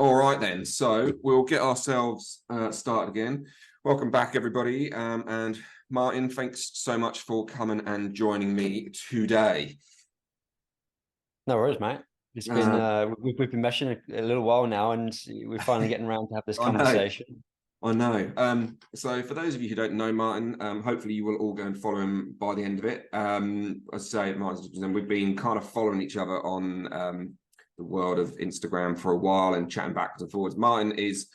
All right then, so we'll get ourselves started again. Welcome back, everybody. And Martin, thanks so much for coming and joining me today. No worries, mate. It's been we've been meshing a little while now, and we're finally getting around to have this I know, conversation. I know. So for those of you who don't know Martin, hopefully you will all go and follow him by the end of it. As I say, Martin, we've been kind of following each other on the world of Instagram for a while and chatting backwards and forwards. Martin is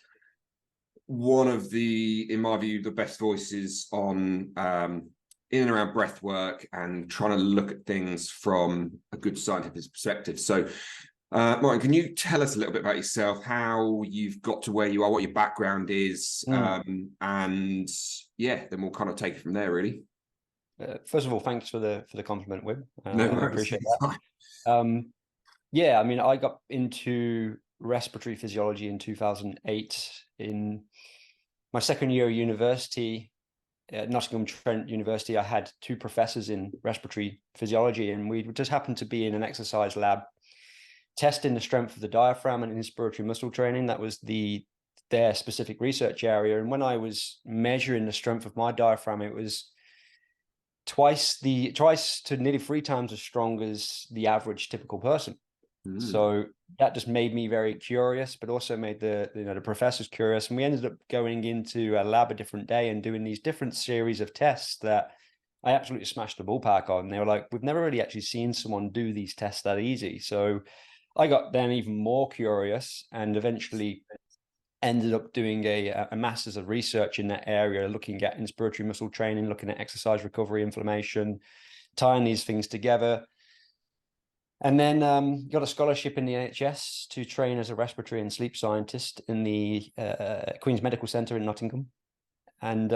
one of the, in my view, the best voices on in and around breath work and trying to look at things from a good scientific perspective. So, Martin, can you tell us a little bit about yourself, how you've got to where you are, what your background is, and yeah, then we'll kind of take it from there, really. First of all, thanks for the compliment, Wim. No I worries. appreciate that. Yeah, I mean, I got into respiratory physiology in 2008 in my second year of university at Nottingham Trent University. I had two professors in respiratory physiology, and we just happened to be in an exercise lab testing the strength of the diaphragm and inspiratory muscle training. That was their specific research area. And when I was measuring the strength of my diaphragm, it was twice to nearly 3 times as strong as the average typical person. So that just made me very curious, but also made the professors curious. And we ended up going into a lab a different day and doing these different series of tests that I absolutely smashed the ballpark on. They were like, we've never really actually seen someone do these tests that easy. So I got then even more curious and eventually ended up doing a master's of research in that area, looking at inspiratory muscle training, looking at exercise recovery, inflammation, tying these things together. And then got a scholarship in the NHS to train as a respiratory and sleep scientist in the Queen's Medical Centre in Nottingham. And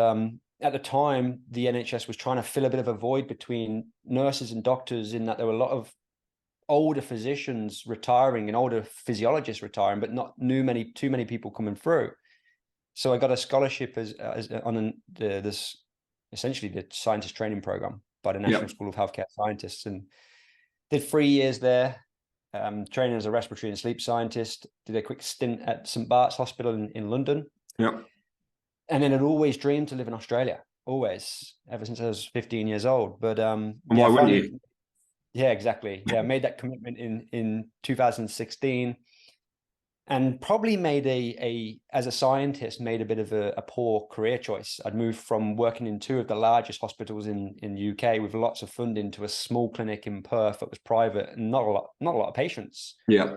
at the time, the NHS was trying to fill a bit of a void between nurses and doctors, in that there were a lot of older physicians retiring and older physiologists retiring, but not too many people coming through. So I got a scholarship as on this essentially the scientist training program by the National School of Healthcare Scientists, and did 3 years there, training as a respiratory and sleep scientist. Did a quick stint at St Bart's Hospital in London. Yeah. And then I'd always dreamed to live in Australia, always, ever since I was 15 years old. But why wouldn't you? Yeah, exactly. Yeah, made that commitment in 2016, and probably made as a scientist, made a bit of a poor career choice. I'd moved from working in two of the largest hospitals in UK with lots of funding to a small clinic in Perth that was private and not a lot of patients. Yeah.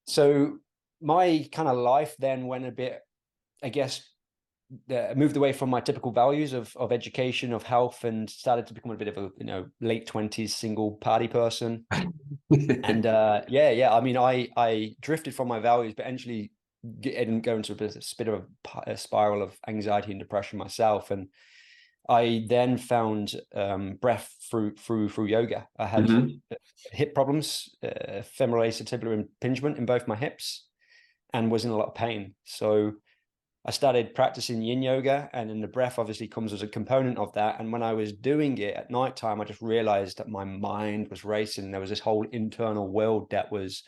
So my kind of life then went a bit, I guess, moved away from my typical values of education, of health, and started to become a bit of a late 20s single party person. And I mean, I drifted from my values, but eventually didn't go into a bit of a spiral of anxiety and depression myself. And I then found breath through yoga. I had hip problems, femoral acetibular impingement in both my hips, and was in a lot of pain. So I started practicing yin yoga, and then the breath obviously comes as a component of that. And when I was doing it at nighttime, I just realized that my mind was racing. There was this whole internal world that was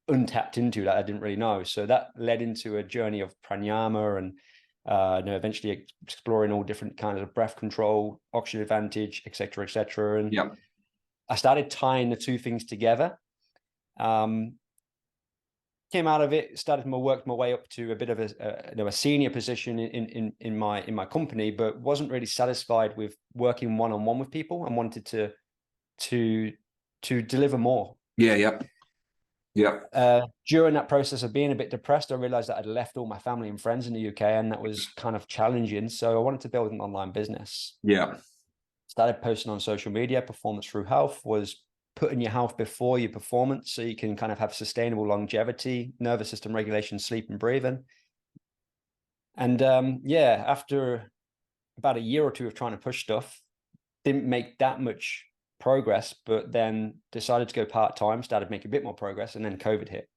untapped into that I didn't really know. So that led into a journey of pranayama and eventually exploring all different kinds of breath control, oxygen advantage, et cetera, et cetera. And I started tying the two things together. Came out of it, worked my way up to a bit of a senior position in my company, but wasn't really satisfied with working one-on-one with people, and wanted to deliver more. Yeah. During that process of being a bit depressed, I realized that I'd left all my family and friends in the UK, and that was kind of challenging. So I wanted to build an online business. Yeah. Started posting on social media. Performance Through Health was putting your health before your performance, so you can kind of have sustainable longevity, nervous system regulation, sleep and breathing. And after about a year or two of trying to push stuff, didn't make that much progress, but then decided to go part-time, started making a bit more progress, and then COVID hit.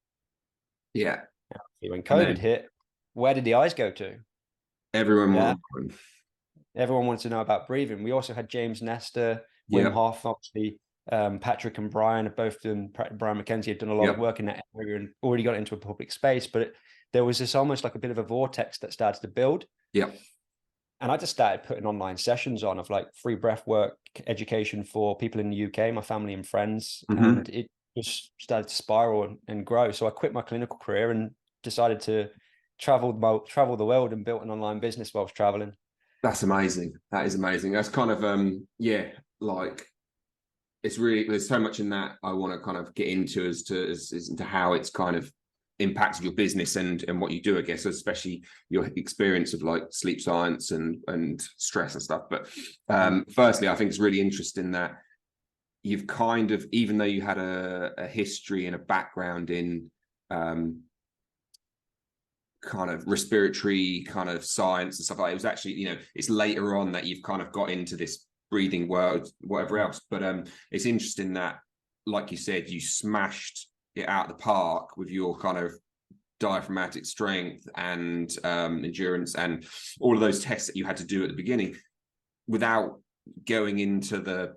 Yeah. When COVID hit, where did the eyes go to? Everyone wanted to know about breathing. We also had James Nestor, Wim Hof, obviously Patrick and Brian have both done, Brian McKenzie have done a lot of work in that area and already got into a public space, but there was this almost like a bit of a vortex that started to build. Yeah. And I just started putting online sessions on of like free breath work education for people in the UK, my family and friends. And it just started to spiral and grow. So I quit my clinical career and decided to travel the world and built an online business whilst traveling. That's amazing. That is amazing. That's kind of, like, it's really, there's so much in that I want to kind of get into as to how it's kind of impacted your business and what you do, I guess, especially your experience of like sleep science and stress and stuff. But firstly, I think it's really interesting that you've kind of, even though you had a history and a background in kind of respiratory kind of science and stuff like that, it was actually, you know, it's later on that you've kind of got into this breathing world, whatever else. But it's interesting that, like you said, you smashed it out of the park with your kind of diaphragmatic strength and endurance and all of those tests that you had to do at the beginning without going into the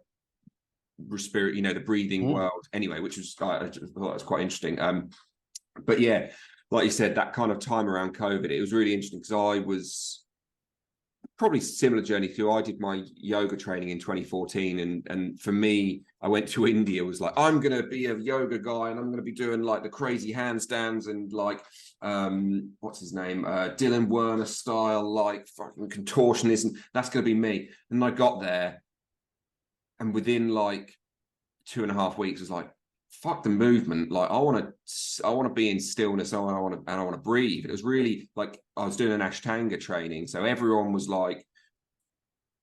respiratory, you know, the breathing world anyway, which was, I thought was quite interesting. But yeah, like you said, that kind of time around COVID, it was really interesting because I was probably similar journey to you. I did my yoga training in 2014, and for me, I went to India, was like, I'm gonna be a yoga guy and I'm gonna be doing like the crazy handstands and like what's his name, Dylan Werner style, like fucking contortionist, and that's gonna be me. And I got there, and within like 2.5 weeks, I was like, fuck the movement. Like I want to be in stillness. I want to breathe. It was really like I was doing an Ashtanga training, so everyone was like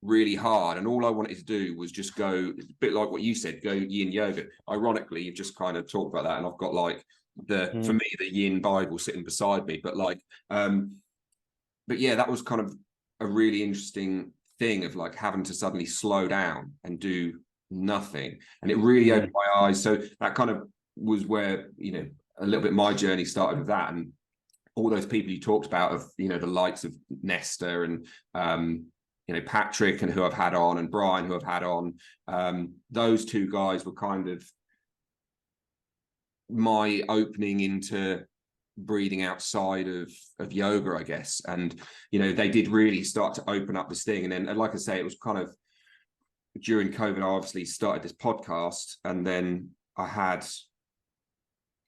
really hard, and all I wanted to do was just go a bit like what you said, go yin yoga. Ironically, you've just kind of talked about that, and I've got like for me the yin Bible sitting beside me. But like, but yeah, that was kind of a really interesting thing of like having to suddenly slow down and do nothing, and it really opened my eyes. So that kind of was where, you know, a little bit my journey started with that, and all those people you talked about of, you know, the likes of Nesta and you know, Patrick, and who I've had on, and Brian, who I've had on, those two guys were kind of my opening into breathing outside of yoga, I guess. And, you know, they did really start to open up this thing. And then, like I say, it was kind of during COVID, I obviously started this podcast, and then I had,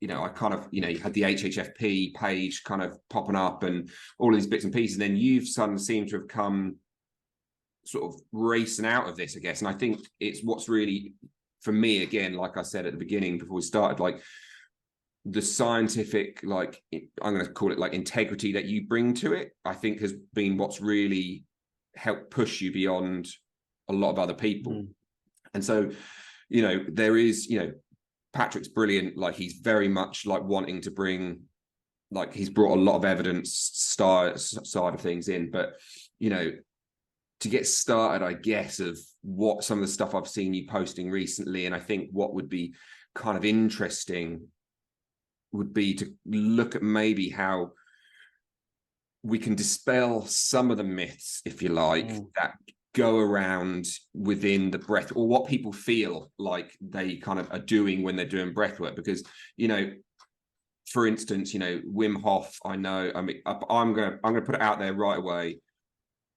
you know, I kind of, you know, you had the HHFP page kind of popping up and all of these bits and pieces. And then you've suddenly seemed to have come sort of racing out of this, I guess. And I think it's what's really, for me, again, like I said at the beginning before we started, like the scientific, like, I'm going to call it like integrity that you bring to it, I think has been what's really helped push you beyond a lot of other people. And so, you know, there is, you know, Patrick's brilliant. Like he's very much like wanting to bring, like he's brought a lot of evidence side of things in, but, you know, to get started, I guess, of what some of the stuff I've seen you posting recently, and I think what would be kind of interesting would be to look at maybe how we can dispel some of the myths, if you like, that go around within the breath, or what people feel like they kind of are doing when they're doing breath work. Because, you know, for instance, you know, Wim Hof, I know, I mean, I'm gonna put it out there right away.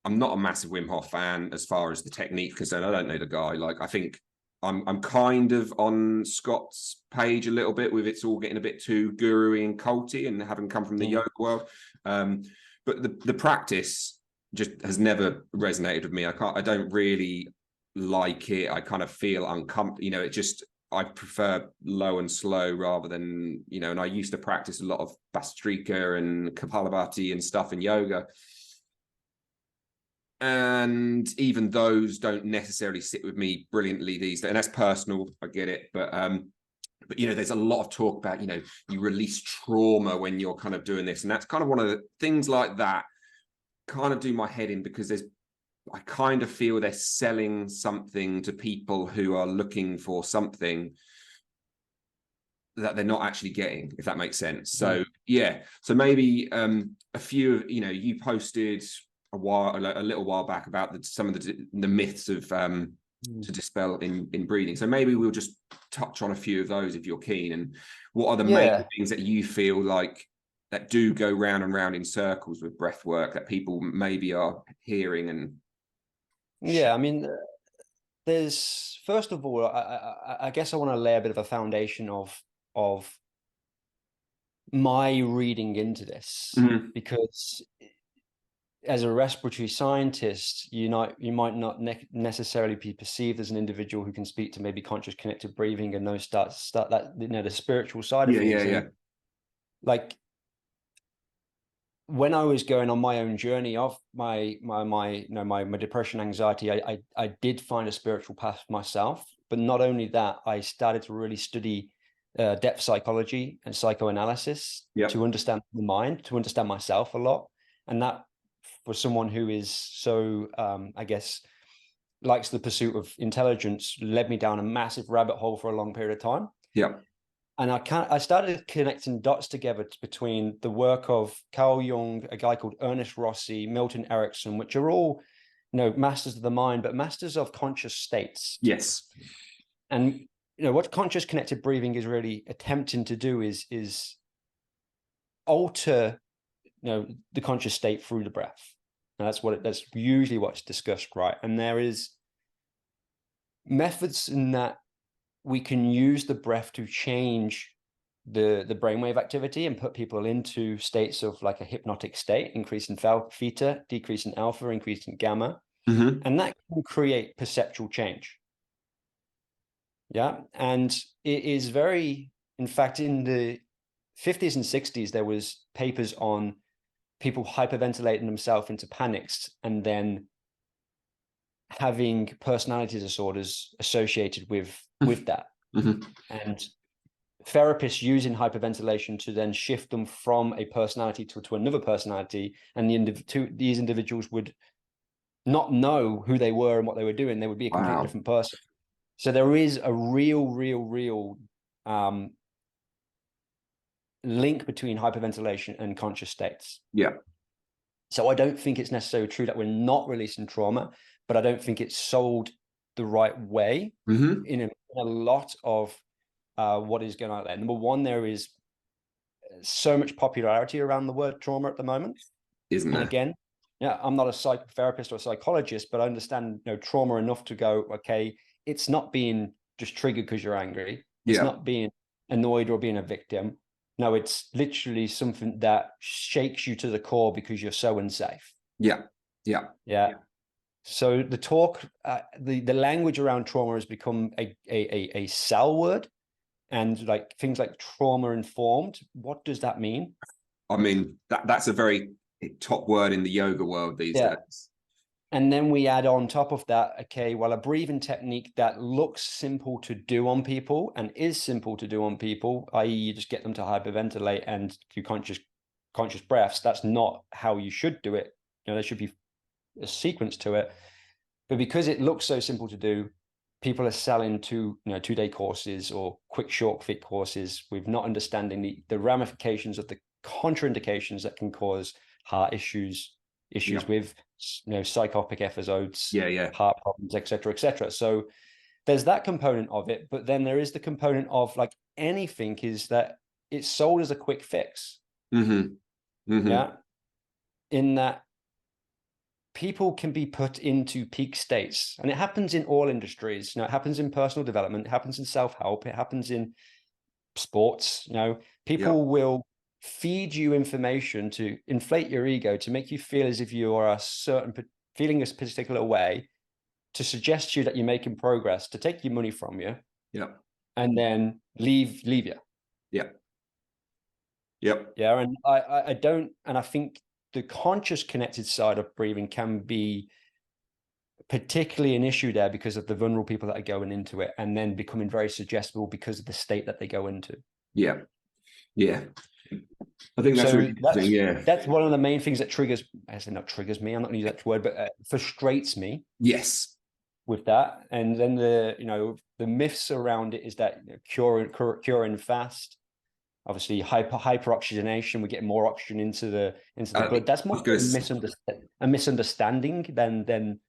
I'm not a massive Wim Hof fan as far as the technique concerned. I don't know the guy. Like, I think I'm kind of on Scott's page a little bit with it's all getting a bit too guru-y and culty, and having come from the yoga world. But the practice just has never resonated with me. I don't really like it. I kind of feel uncomfortable. You know, it just, I prefer low and slow rather than, you know, and I used to practice a lot of Bhastrika and Kapalabhati and stuff in yoga. And even those don't necessarily sit with me brilliantly these days. And that's personal, I get it. But you know, there's a lot of talk about, you know, you release trauma when you're kind of doing this. And that's kind of one of the things like that kind of do my head in, because I kind of feel they're selling something to people who are looking for something that they're not actually getting, if that makes sense. So yeah, so maybe a few, you know, you posted a little while back about some of the myths of to dispel in breathing. So maybe we'll just touch on a few of those if you're keen. And what are the main things that you feel like that do go round and round in circles with breath work that people maybe are hearing? And yeah, I mean, there's, first of all, I guess I want to lay a bit of a foundation of my reading into this, because as a respiratory scientist, you might not necessarily be perceived as an individual who can speak to maybe conscious connected breathing and those start that, you know, the spiritual side of things. And like when I was going on my own journey of my depression, anxiety, I did find a spiritual path myself. But not only that, I started to really study depth psychology and psychoanalysis to understand the mind, to understand myself a lot. And that, for someone who is so, I guess, likes the pursuit of intelligence, led me down a massive rabbit hole for a long period of time. Yeah. And I started connecting dots together between the work of Carl Jung, a guy called Ernest Rossi, Milton Erickson, which are all, you know, masters of the mind, but masters of conscious states. Yes. And, you know, what conscious connected breathing is really attempting to do is alter, you know, the conscious state through the breath. And that's usually what's discussed, right? And there is methods in that we can use the breath to change the brainwave activity and put people into states of like a hypnotic state, increase in theta, decrease in alpha, increase in gamma. And that can create perceptual change. Yeah. And it is very, in fact, in the 50s and 60s, there was papers on people hyperventilating themselves into panics and then having personality disorders associated with that. And therapists using hyperventilation to then shift them from a personality to another personality, and these individuals would not know who they were and what they were doing. They would be a completely different person. So there is a real link between hyperventilation and conscious states. Yeah. So I don't think it's necessarily true that we're not releasing trauma, but I don't think it's sold the right way in a lot of what is going on there. Number one, there is so much popularity around the word trauma at the moment. Isn't there? And again, yeah, I'm not a psychotherapist or a psychologist, but I understand, you know, trauma enough to go, okay, it's not being just triggered because you're angry. It's not being annoyed or being a victim. No, it's literally something that shakes you to the core because you're so unsafe. Yeah. So the talk, the language around trauma has become a sell word, and like things like trauma informed. What does that mean? I mean, that's a very top word in the yoga world these days. And then we add on top of that, okay, well, a breathing technique that looks simple to do on people and is simple to do on people, i.e. you just get them to hyperventilate and do conscious breaths. That's not how you should do it. You know, there should be a sequence to it. But because it looks so simple to do, people are selling 2-day courses or quick short fit courses with not understanding the ramifications of the contraindications that can cause heart issues with, you know, psychopic episodes, heart problems, etc. So there's that component of it, but then there is the component of, like anything, is that it's sold as a quick fix. Yeah, in that people can be put into peak states, and it happens in all industries. You know, it happens in personal development, it happens in self-help, it happens in sports. You know, people will feed you information to inflate your ego, to make you feel as if you are feeling a particular way, to suggest to you that you're making progress, to take your money from you, and then leave you. And I don't, and I think the conscious connected side of breathing can be particularly an issue there because of the vulnerable people that are going into it and then becoming very suggestible because of the state that they go into. I think that's really interesting. That's one of the main things that triggers, I say not triggers me, I'm not going to use that word, but frustrates me. With that. And then the myths around it is that, you know, curing fast, obviously hyperoxygenation, we get more oxygen into the blood. That's more a misunderstanding than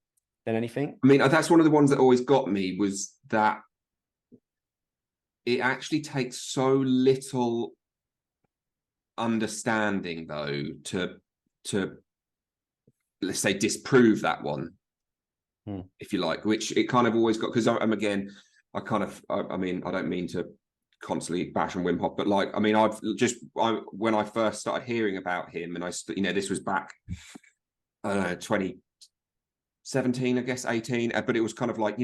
than anything. I mean, that's one of the ones that always got me, was that it actually takes so little understanding, though, to let's say disprove that one, if you like, which it kind of always got, because I'm again, I mean, I don't mean to constantly bash on Wim Hof, but like, I mean, when I first started hearing about him, and this was back, I don't know, 2017, I guess, 18, but it was kind of like,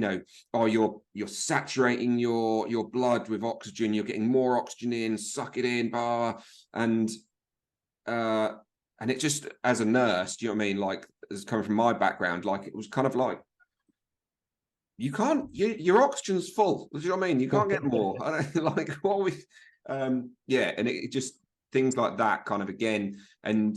oh, you're saturating your blood with oxygen, you're getting more oxygen in, suck it in, and it just, as a nurse, do you know what I mean, like, as coming from my background, like, it was kind of like, you can't, your oxygen's full, do you know what I mean, you can't get more. I don't, like, what we yeah, and it just, things like that kind of, again, and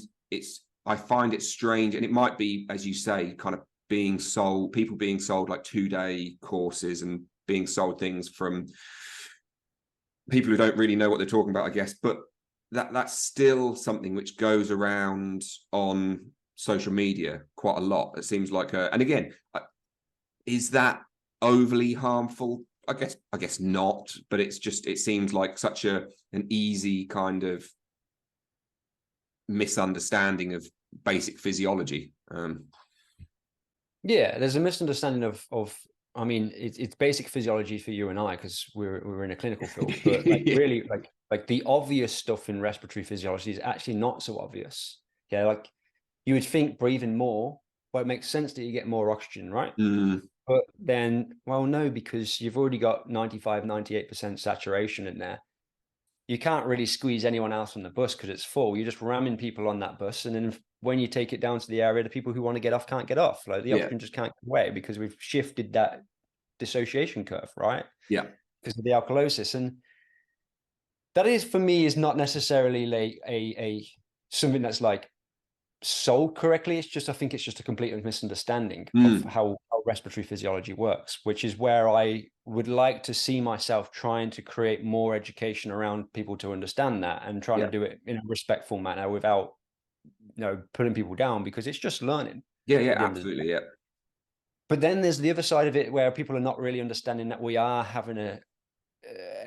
I find it strange, and it might be, as you say, kind of people being sold like 2-day courses, and being sold things from people who don't really know what they're talking about, I guess, but that's still something which goes around on social media quite a lot. It seems like and again, is that overly harmful? I guess not, but it seems like such an easy kind of misunderstanding of basic physiology. Yeah, there's a misunderstanding of I mean, it's basic physiology for you and I, because we're in a clinical field, but like really, like the obvious stuff in respiratory physiology is actually not so obvious. Yeah, like you would think breathing more, well, it makes sense that you get more oxygen, right? But then, well, no, because you've already got 95, 98% saturation in there. You can't really squeeze anyone else on the bus because it's full. You're just ramming people on that bus, and then when you take it down to the area, the people who want to get off can't get off. Like the oxygen just can't get away, because we've shifted that dissociation curve, right? Yeah, because of the alkalosis. And that is, for me, is not necessarily like a something that's like sold correctly. It's just, I think it's just a complete misunderstanding of how respiratory physiology works, which is where I would like to see myself trying to create more education around people to understand that, and trying to do it in a respectful manner without, putting people down, because it's just learning. Yeah, absolutely. Yeah. But then there's the other side of it, where people are not really understanding that we are having a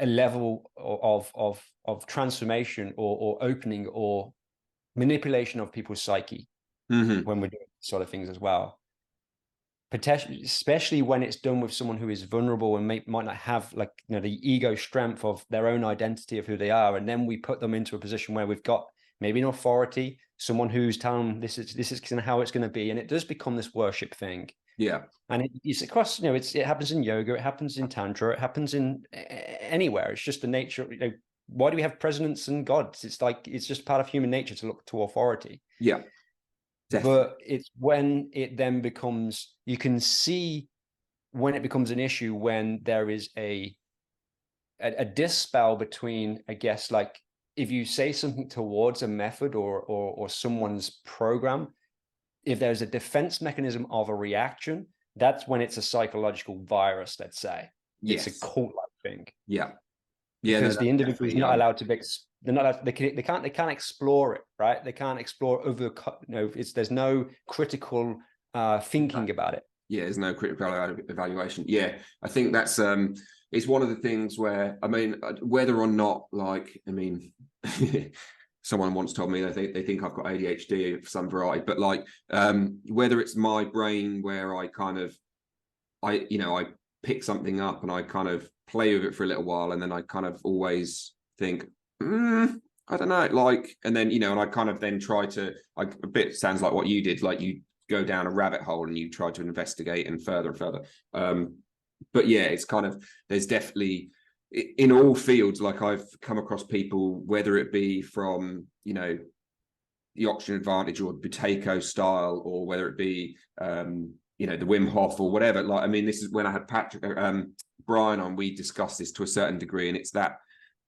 level of transformation or opening or manipulation of people's psyche when we're doing sort of things as well. Potentially, especially when it's done with someone who is vulnerable and might not have, like, the ego strength of their own identity of who they are, and then we put them into a position where we've got maybe an authority, someone who's telling them this is how it's going to be, and it does become this worship thing. Yeah. And it's across, it happens in yoga, it happens in tantra, it happens in anywhere. It's just the nature. Why do we have presidents and gods? It's like, it's just part of human nature to look to authority. Yeah. Definitely. But it's when it then becomes, you can see when it becomes an issue, when there is a dispel between, I guess, like, if you say something towards a method or someone's program, if there's a defense mechanism of a reaction, that's when it's a psychological virus, let's say. Yes. It's a cult-like thing. Yeah. Because the individual is not allowed to be, they're not allowed, they can't explore it, right? They can't explore over, there's no critical thinking about it. Yeah, there's no critical evaluation. Yeah, I think that's it's one of the things where, I mean, whether or not, like, I mean, someone once told me they think I've got ADHD of some variety, but like, whether it's my brain where I kind of, I pick something up and I kind of play with it for a little while, and then I kind of always think, I don't know, like, and then, and I kind of then try to, like, a bit sounds like what you did, like you go down a rabbit hole and you try to investigate and further and further. But yeah, it's kind of, there's definitely, in all fields, like, I've come across people, whether it be from, the Oxygen Advantage or Buteyko style, or whether it be, the Wim Hof or whatever. Like, I mean, this is when I had Brian on, we discussed this to a certain degree, and it's that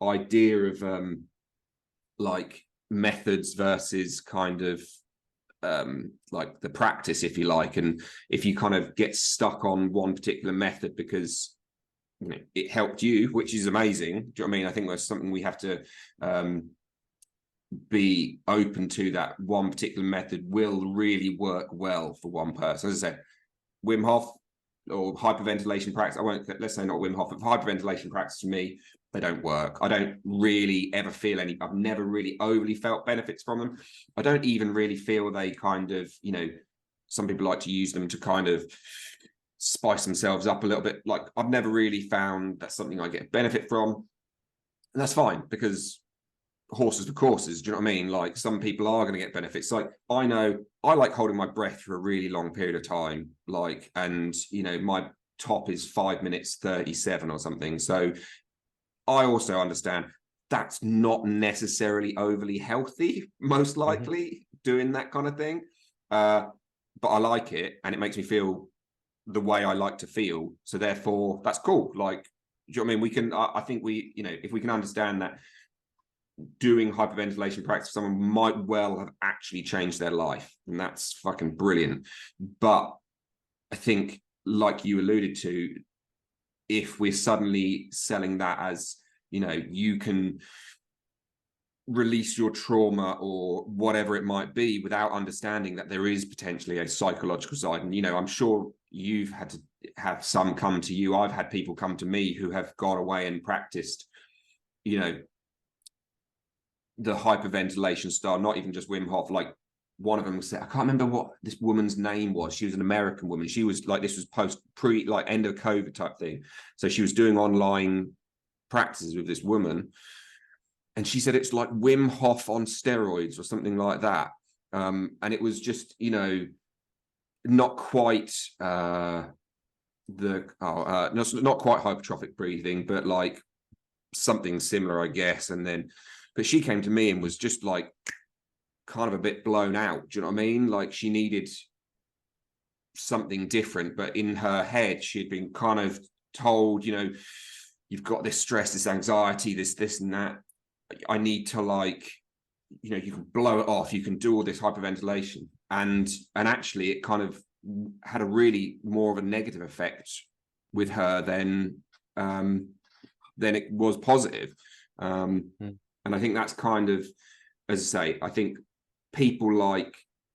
idea of like methods versus kind of like the practice, if you like. And if you kind of get stuck on one particular method because it helped you, which is amazing, do you know what I mean? I think that's something we have to be open to, that one particular method will really work well for one person. As I said, Wim Hof or hyperventilation practice. Let's say not Wim Hof, but hyperventilation practice for me, they don't work. I don't really ever feel I've never really overly felt benefits from them. I don't even really feel they kind of, some people like to use them to kind of spice themselves up a little bit. Like, I've never really found that's something I get benefit from. And that's fine, because horses for courses, do you know what I mean? Like, some people are going to get benefits. Like, I know I like holding my breath for a really long period of time, like, and my top is 5 minutes 37 or something. So I also understand that's not necessarily overly healthy, most likely, doing that kind of thing, but I like it, and it makes me feel the way I like to feel, so therefore that's cool. Like, do you know what I mean? We can, I think we, if we can understand that doing hyperventilation practice, someone might well have actually changed their life, and that's fucking brilliant. But I think, like you alluded to, if we're suddenly selling that as, you can release your trauma or whatever it might be, without understanding that there is potentially a psychological side. And I'm sure you've had to have some come to you. I've had people come to me who have gone away and practiced, the hyperventilation style, not even just Wim Hof. Like, one of them said, I can't remember what this woman's name was. She was an American woman. She was like, this was end of COVID type thing. So she was doing online practices with this woman, and she said it's like Wim Hof on steroids or something like that. And it was just, not quite not quite hypertrophic breathing, but like something similar, I guess. But she came to me and was just like kind of a bit blown out. Do you know what I mean? Like, she needed something different, but in her head, she had been kind of told, you've got this stress, this anxiety, this and that. I need to, like, you can blow it off. You can do all this hyperventilation. And actually it kind of had a really more of a negative effect with her than it was positive. And I think that's kind of, as I say, I think people like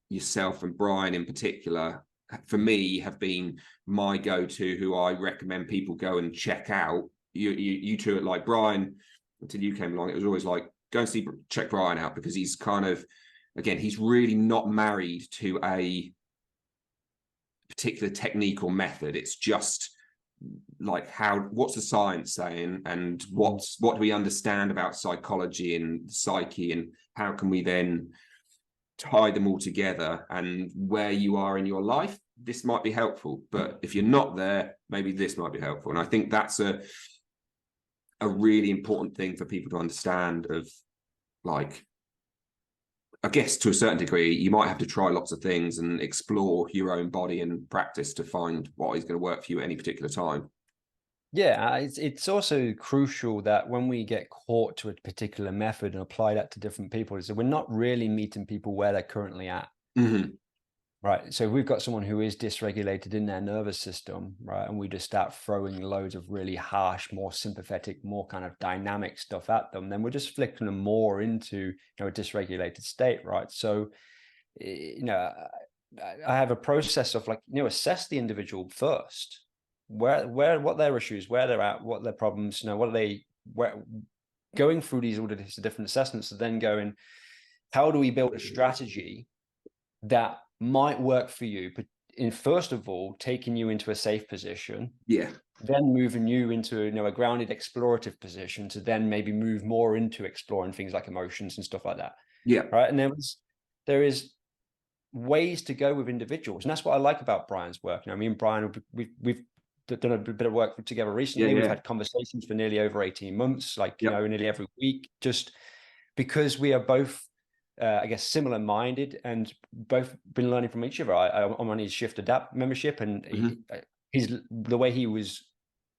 yourself and Brian in particular, for me, have been my go-to, who I recommend people go and check out. You two, like Brian, until you came along, it was always like, go and check Brian out, because he's kind of, again, he's really not married to a particular technique or method. It's just like, what's the science saying, and what do we understand about psychology and psyche, and how can we then tie them all together? And where you are in your life, this might be helpful, but if you're not there, maybe this might be helpful. And I think that's a really important thing for people to understand. Of, like, I guess to a certain degree, you might have to try lots of things and explore your own body and practice to find what is going to work for you at any particular time. Yeah, it's also crucial that when we get caught to a particular method and apply that to different people, is that we're not really meeting people where they're currently at. Right. So we've got someone who is dysregulated in their nervous system, right? And we just start throwing loads of really harsh, more sympathetic, more kind of dynamic stuff at them, then we're just flicking them more into, a dysregulated state, right? So, I have a process of, like, assess the individual first, what their issues, where they're at, what their problems, what are they, going through all of these different assessments, and then going, how do we build a strategy that might work for you, but in, first of all, taking you into a safe position, then moving you into a grounded explorative position, to then maybe move more into exploring things like emotions and stuff like that. Right. And there is ways to go with individuals, and that's what I like about Brian's work. Me and Brian, we've done a bit of work together recently. We've had conversations for nearly over 18 months, like nearly every week, just because we are both I guess similar minded, and both been learning from each other. I'm on his Shift Adapt membership, and the way he was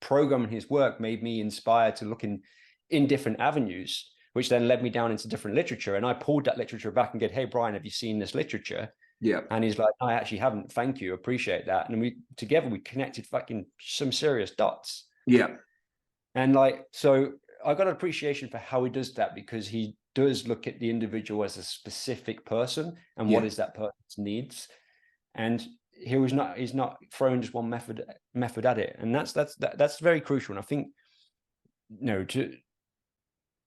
programming his work made me inspired to look in different avenues, which then led me down into different literature. And I pulled that literature back and get, hey, Brian, have you seen this literature? And he's like, I actually haven't. Thank you. Appreciate that. And we connected fucking some serious dots. And like, so I got an appreciation for how he does that, because he does look at the individual as a specific person and what is that person's needs. And he's not throwing just one method at it. And that's very crucial. And I think,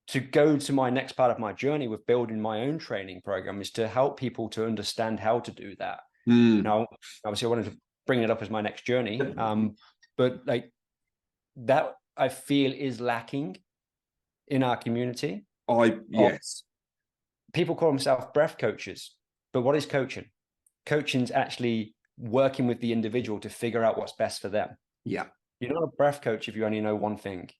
to go to my next part of my journey with building my own training program is to help people to understand how to do that. Now, obviously I wanted to bring it up as my next journey. But like that, I feel is lacking in our community. Yes. People call themselves breath coaches, but what is coaching? Coaching's actually working with the individual to figure out what's best for them. Yeah. You're not a breath coach if you only know one thing.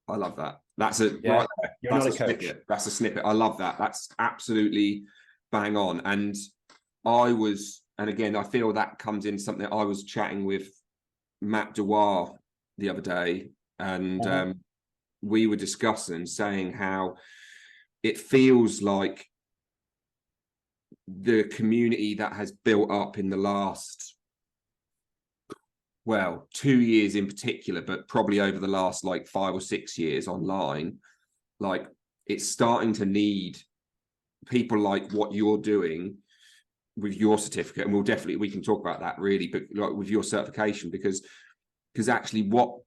I love that. That's a Yeah. right there. You're That's not a a coach. snippet. That's a snippet. I love that. That's absolutely bang on. And and again, I feel that comes in something. I was chatting with Matt Dewar the other day, and we were discussing, saying how it feels like the community that has built up in the last, 2 years in particular, but probably over the last like 5 or 6 years online, like it's starting to need people like what you're doing with your certificate. And we can talk about that really, but like with your certification, because actually what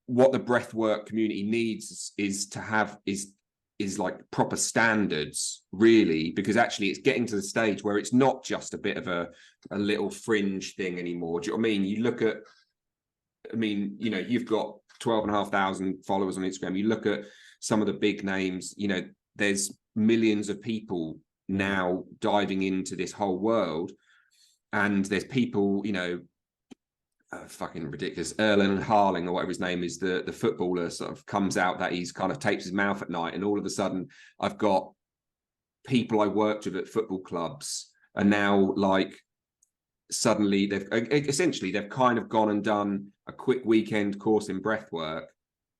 the breathwork community needs is to have is like proper standards, really, because actually it's getting to the stage where it's not just a bit of a little fringe thing anymore. Do you know what I mean? You look at, you've got 12,500 followers on Instagram. You look at some of the big names, there's millions of people now diving into this whole world. And there's people, fucking ridiculous. Erlen Harling, or whatever his name is, the footballer, sort of comes out that he's kind of tapes his mouth at night, and all of a sudden I've got people I worked with at football clubs, and now like suddenly they've kind of gone and done a quick weekend course in breathwork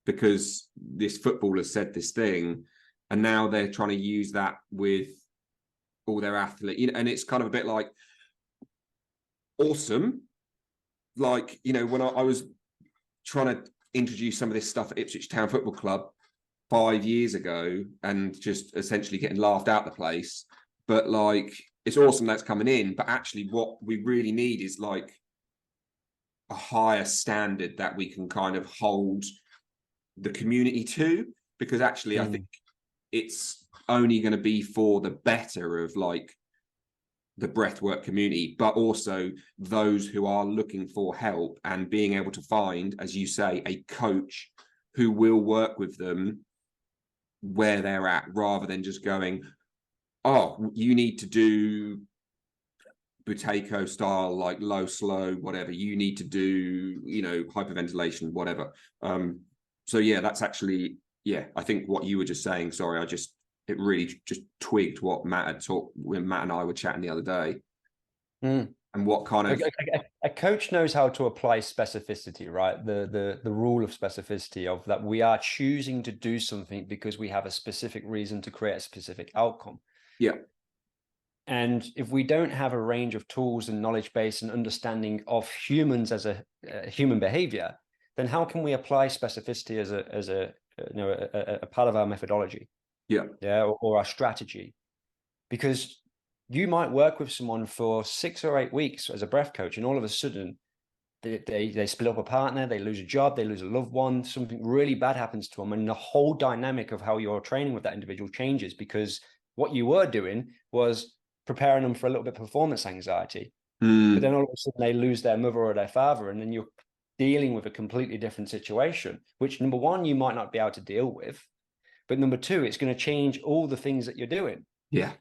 because this footballer said this thing, and now they're trying to use that with all their athletes, and it's kind of a bit like awesome. Like, when I was trying to introduce some of this stuff at Ipswich Town Football Club 5 years ago and just essentially getting laughed out the place. But like, it's awesome that's coming in. But actually what we really need is like a higher standard that we can kind of hold the community to, because actually I think it's only going to be for the better of like the breathwork community, but also those who are looking for help and being able to find, as you say, a coach who will work with them where they're at, rather than just going, oh, you need to do Buteyko style, like low, slow, whatever. You need to do, hyperventilation, whatever. So yeah, that's actually, I think what you were just saying, sorry, it really just twigged what Matt had talked when Matt and I were chatting the other day. And what kind of a coach knows how to apply specificity, right? The rule of specificity, of that we are choosing to do something because we have a specific reason to create a specific outcome. Yeah. And if we don't have a range of tools and knowledge base and understanding of humans as a human behavior, then how can we apply specificity as a part of our methodology? Or our strategy? Because you might work with someone for 6 or 8 weeks as a breath coach, and all of a sudden they split up a partner, they lose a job, they lose a loved one, something really bad happens to them, and the whole dynamic of how you're training with that individual changes, because what you were doing was preparing them for a little bit of performance anxiety. But then all of a sudden they lose their mother or their father, and then you're dealing with a completely different situation, which, number one, you might not be able to deal with. But number two, it's going to change all the things that you're doing. Yeah.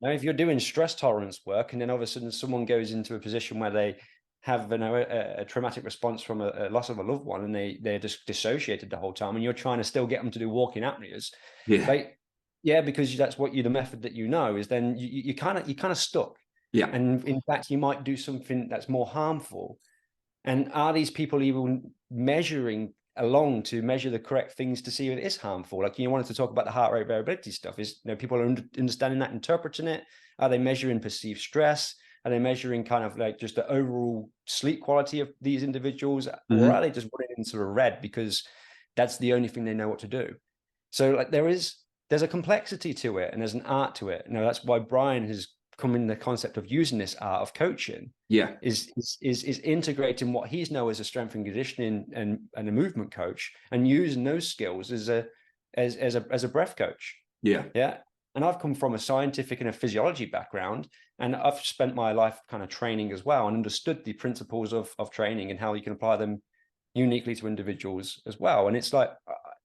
Now, if you're doing stress tolerance work, and then all of a sudden someone goes into a position where they have a traumatic response from a loss of a loved one, and they're just dissociated the whole time, and you're trying to still get them to do walking apneas. Because that's what the method that is then you kind of stuck. Yeah. And in fact, you might do something that's more harmful. And are these people even measuring along to measure the correct things to see if it is harmful? Like, you wanted to talk about the heart rate variability stuff. Is people are understanding that, interpreting it? Are they measuring perceived stress? Are they measuring kind of like just the overall sleep quality of these individuals? Or are they just running into the red because that's the only thing they know what to do? So like there's a complexity to it, and there's an art to it. That's why Brian has coming the concept of using this art of coaching is integrating what he's known as a strength and conditioning and a movement coach, and using those skills as a breath coach. And I've come from a scientific and a physiology background, and I've spent my life kind of training as well, and understood the principles of training and how you can apply them uniquely to individuals as well. And it's like,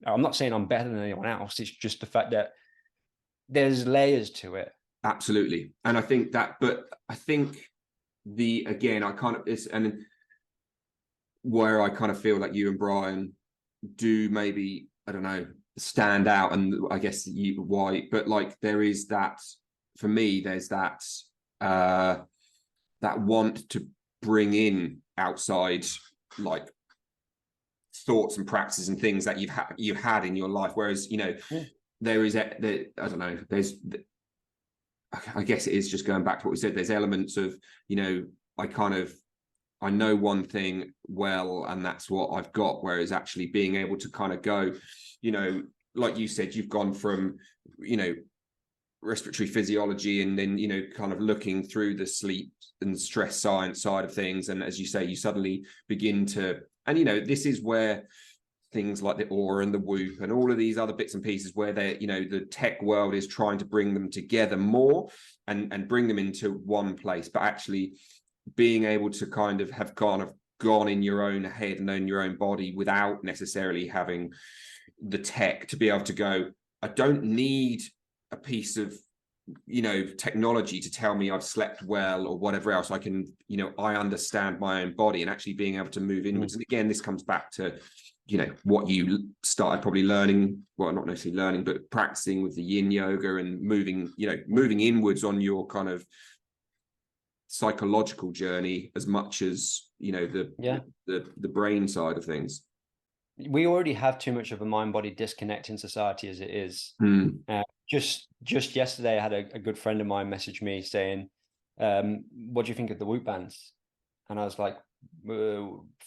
I'm not saying I'm better than anyone else. It's just the fact that there's layers to it. Absolutely. And I think that, but I think I kind of, it's, and where I kind of feel like you and Brian do maybe, I don't know, stand out, and I guess why, but like there is that, for me, there's that that want to bring in outside like thoughts and practices and things that you've had in your life, whereas there is I don't know, there's, I guess it is just going back to what we said, there's elements of I know one thing well, and that's what I've got, whereas actually being able to kind of go, like you said, you've gone from respiratory physiology, and then kind of looking through the sleep and stress science side of things, and as you say, you suddenly begin to, and this is where things like the aura and the whoop and all of these other bits and pieces, where they the tech world is trying to bring them together more and bring them into one place, but actually being able to kind of have gone in your own head and in your own body without necessarily having the tech to be able to go, I don't need a piece of technology to tell me I've slept well or whatever else. I can I understand my own body, and actually being able to move inwards. And again, this comes back to what you started probably learning, well, not necessarily learning, but practicing with the yin yoga and moving inwards on your kind of psychological journey as much as the brain side of things. We already have too much of a mind-body disconnect in society as it is. Just yesterday, I had a good friend of mine message me saying, what do you think of the Whoop bands? And I was like,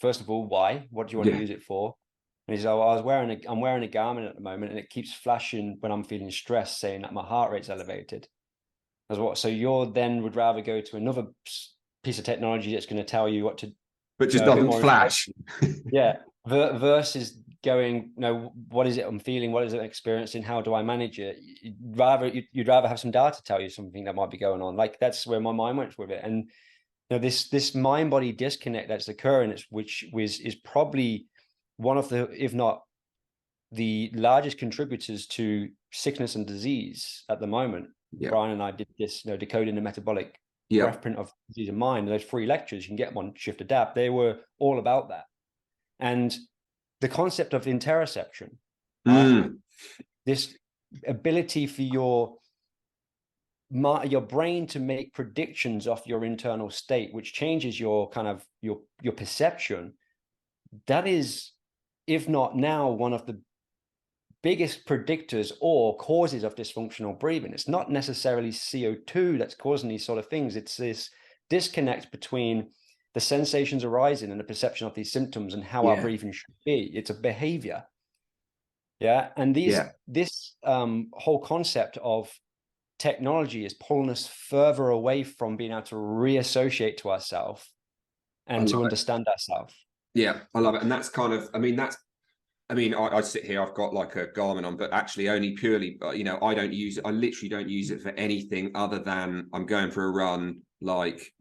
first of all, why? What do you want to use it for? And he said, oh, I'm wearing a Garmin at the moment, and it keeps flashing when I'm feeling stressed, saying that my heart rate's elevated. I was, what? So you're then would rather go to another piece of technology that's going to tell you what to, but just doesn't flash. Versus going, what is it I'm feeling? What is it I'm experiencing? How do I manage it? You'd rather have some data tell you something that might be going on. Like, that's where my mind went with it. And this mind body disconnect that's occurring, which is probably one of the, if not the largest contributors to sickness and disease at the moment. Brian and I did this, decoding the metabolic breath print of disease of mind. Those 3 lectures, you can get one, Shift Adapt. They were all about that. And the concept of interoception, this ability for your brain to make predictions of your internal state, which changes your kind of your perception, that is, if not now, one of the biggest predictors or causes of dysfunctional breathing. It's not necessarily CO2 that's causing these sort of things. It's this disconnect between the sensations arising and the perception of these symptoms and how our breathing should be. It's a behavior. And this whole concept of technology is pulling us further away from being able to reassociate to ourselves and to understand ourselves. Yeah, I love it. And that's kind of, I sit here, I've got like a Garmin on, but actually only purely, I don't use it. I literally don't use it for anything other than I'm going for a run, like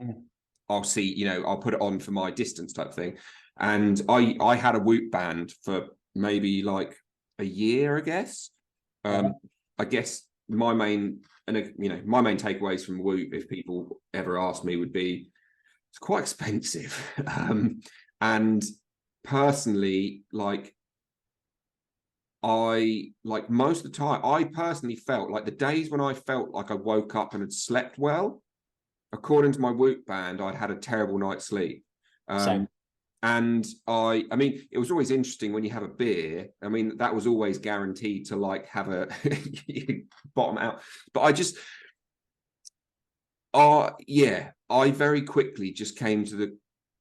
I'll see, I'll put it on for my distance type thing. And I had a Whoop band for maybe like a year, I guess. I guess my main takeaways from Whoop, if people ever ask me, would be it's quite expensive. And personally, most of the time, I personally felt like the days when I felt like I woke up and had slept well, according to my Whoop band, I'd had a terrible night's sleep. And it was always interesting when you have a beer. That was always guaranteed to have a bottom out. But I very quickly just came to the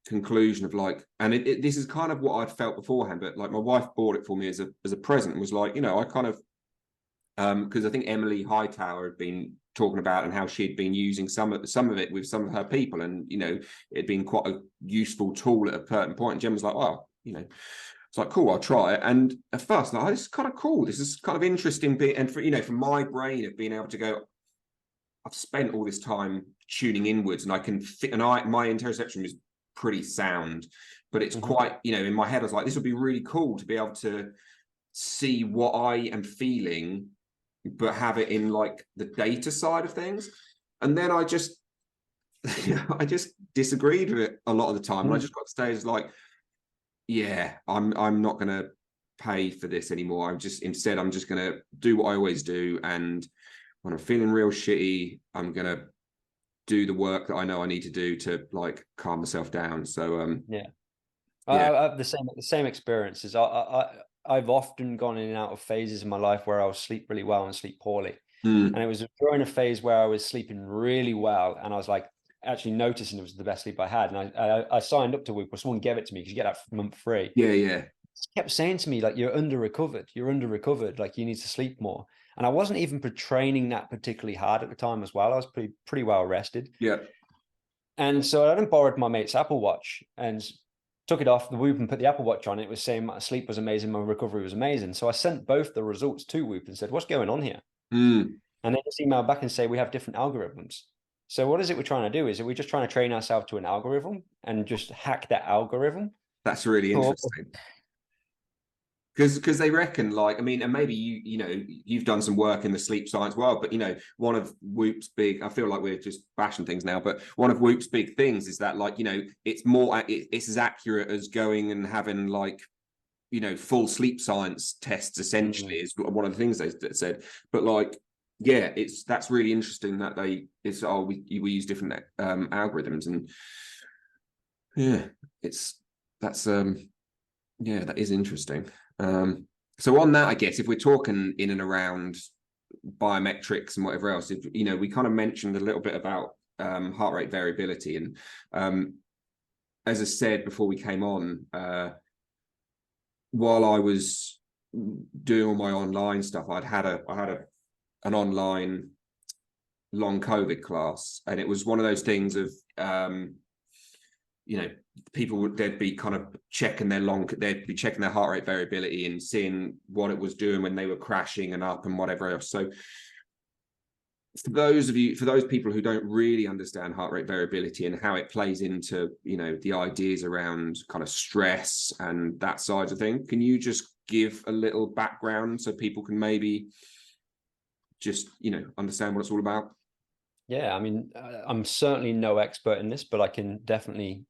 conclusion of this is kind of what I'd felt beforehand, but my wife bought it for me as a present and was I kind of because I think Emily Hightower had been talking about and how she'd been using some of it with some of her people, and it'd been quite a useful tool at a certain point. And Jem was like, well, it's like, cool, I'll try it. And at first, like, oh, this is kind of cool. This is kind of interesting bit. And for my brain of being able to go, I've spent all this time tuning inwards, and I can fit, and my interoception is pretty sound, but it's quite, in my head, I was like, this would be really cool to be able to see what I am feeling, but have it in like the data side of things. And then I just disagreed with it a lot of the time. And I just got to stage like, yeah, I'm not going to pay for this anymore. I'm just going to do what I always do. And when I'm feeling real shitty, I'm going to do the work that I know I need to do to like calm myself down. So, I have the same experiences. I've often gone in and out of phases in my life where I'll sleep really well and sleep poorly. And it was during a phase where I was sleeping really well, and I was like actually noticing it was the best sleep I had. And I signed up to Whoop, or someone gave it to me because you get that for month free. Yeah. It kept saying to me, like, you're under recovered, like you need to sleep more. And I wasn't even training that particularly hard at the time as well. I was pretty well rested. Yeah. And so I then borrowed my mate's Apple Watch and took it off the Whoop and put the Apple Watch on. It was saying my sleep was amazing, my recovery was amazing. So I sent both the results to Whoop and said, what's going on here? And they just emailed back and say, we have different algorithms. So what is it we're trying to do? Is it we're just trying to train ourselves to an algorithm and just hack that algorithm? That's really interesting. Because they reckon, like, I mean, and maybe you've done some work in the sleep science world, but one of Whoop's big, I feel like we're just bashing things now, but one of Whoop's big things is that, like, it's as accurate as going and having like, full sleep science tests essentially is one of the things they said. But like, yeah, that's really interesting that we use different algorithms, and that is interesting. So on that, I guess if we're talking in and around biometrics and whatever else, we kind of mentioned a little bit about heart rate variability, and as I said before we came on, while I was doing all my online stuff, I had an online long COVID class, and it was one of those things of people they'd be kind of checking they'd be checking their heart rate variability and seeing what it was doing when they were crashing and up and whatever else. So for those people who don't really understand heart rate variability and how it plays into the ideas around kind of stress and that side of thing, can you just give a little background so people can maybe just understand what it's all about? Yeah, I mean, I'm certainly no expert in this, but I can definitely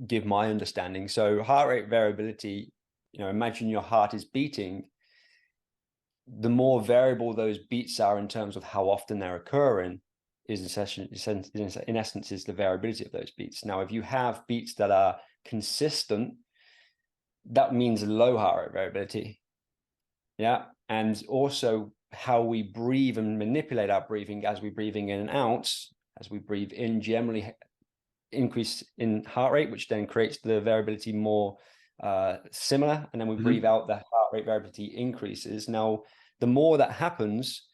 give my understanding. So heart rate variability, imagine your heart is beating. The more variable those beats are in terms of how often they're occurring is in essence is the variability of those beats. Now, if you have beats that are consistent, that means low heart rate variability. Yeah. And also how we breathe and manipulate our breathing as we breathing in and out, as we breathe in, generally increase in heart rate, which then creates the variability more similar. And then we breathe out, the heart rate variability increases. Now, the more that happens,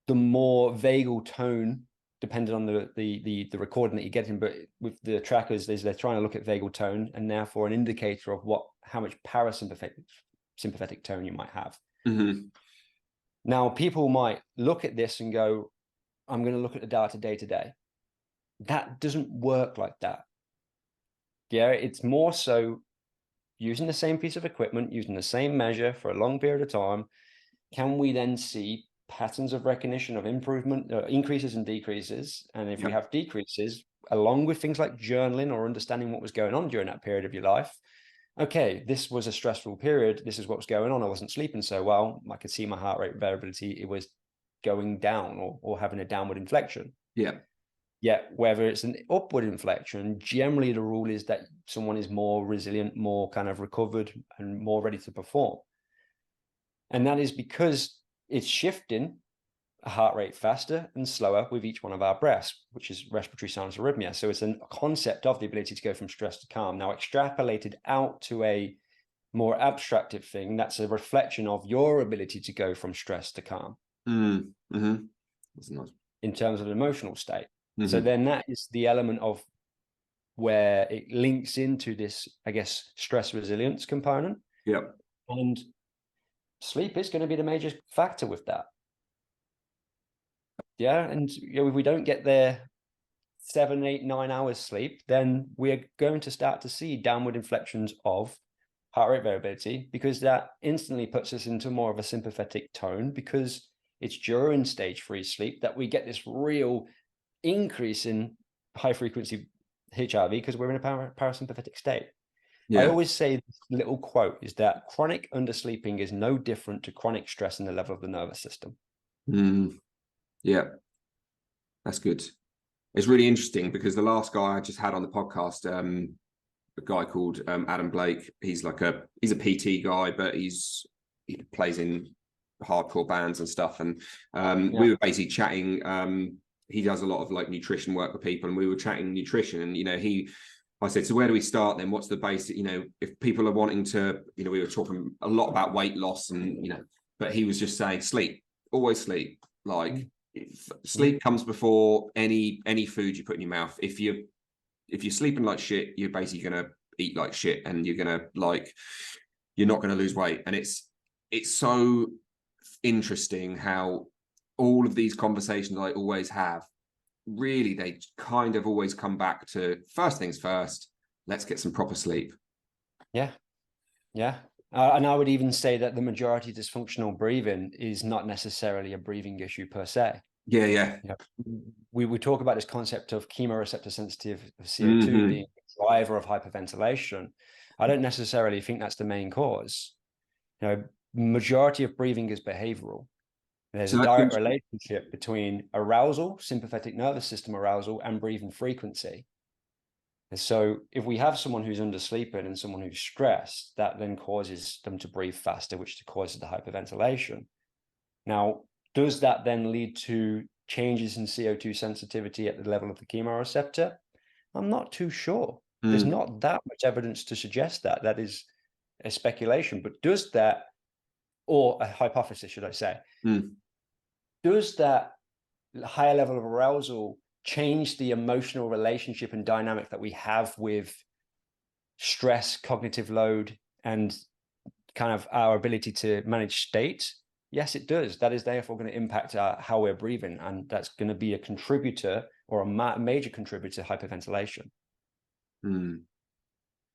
the more vagal tone, depending on the recording that you're getting. But with the trackers, they're trying to look at vagal tone, and therefore an indicator of how much sympathetic tone you might have. Now, people might look at this and go, I'm going to look at the data day to day. That doesn't work like that. Yeah, it's more so using the same piece of equipment, using the same measure for a long period of time. Can we then see patterns of recognition of improvement, increases and decreases? And if we have decreases, along with things like journaling or understanding what was going on during that period of your life, okay, this was a stressful period. This is what was going on. I wasn't sleeping so well. I could see my heart rate variability. It was going down or having a downward inflection. Yeah, whether it's an upward inflection, generally the rule is that someone is more resilient, more kind of recovered and more ready to perform. And that is because it's shifting a heart rate faster and slower with each one of our breaths, which is respiratory sinus arrhythmia. So it's a concept of the ability to go from stress to calm. Now, extrapolated out to a more abstractive thing, that's a reflection of your ability to go from stress to calm. That's nice. in terms of an emotional state. So Mm-hmm. then that is the element of where it links into this, I guess, stress resilience component. Yep. And sleep is going to be the major factor with that. Yeah. And if we don't get there 7, 8, 9 hours sleep, then we're going to start to see downward inflections of heart rate variability, because that instantly puts us into more of a sympathetic tone, because it's during stage 3 sleep that we get this real increase in high frequency HRV, because we're in a parasympathetic state. I always say this little quote is that chronic undersleeping is no different to chronic stress in the level of the nervous system. Yeah, that's good. It's really interesting because the last guy I just had on the podcast, a guy called Adam Blake, he's a PT guy, but he plays in hardcore bands and stuff. And we were basically chatting. He does a lot of like nutrition work with people, and we were chatting nutrition. And I said, so where do we start then? What's the basic? If people are wanting to, we were talking a lot about weight loss, and but he was just saying sleep, always sleep. Like sleep comes before any food you put in your mouth. If you're sleeping like shit, you're basically gonna eat like shit, and you're not gonna lose weight. And it's so interesting how all of these conversations I always have, really, they kind of always come back to first things first, let's get some proper sleep. And I would even say that the majority of dysfunctional breathing is not necessarily a breathing issue per se. We talk about this concept of chemoreceptor sensitive of CO2 being a driver of hyperventilation. I don't necessarily think that's the main cause. Majority of breathing is behavioral. There's a direct relationship between arousal, sympathetic nervous system arousal, and breathing frequency. And so if we have someone who's undersleeping and someone who's stressed, that then causes them to breathe faster, which causes the hyperventilation. Now, does that then lead to changes in CO2 sensitivity at the level of the chemoreceptor? I'm not too sure. There's not that much evidence to suggest that. That is a speculation. But does that, or a hypothesis, should I say, does that higher level of arousal change the emotional relationship and dynamic that we have with stress, cognitive load, and kind of our ability to manage state? Yes, it does. That is therefore going to impact how we're breathing, and that's going to be a contributor, or a major contributor to hyperventilation.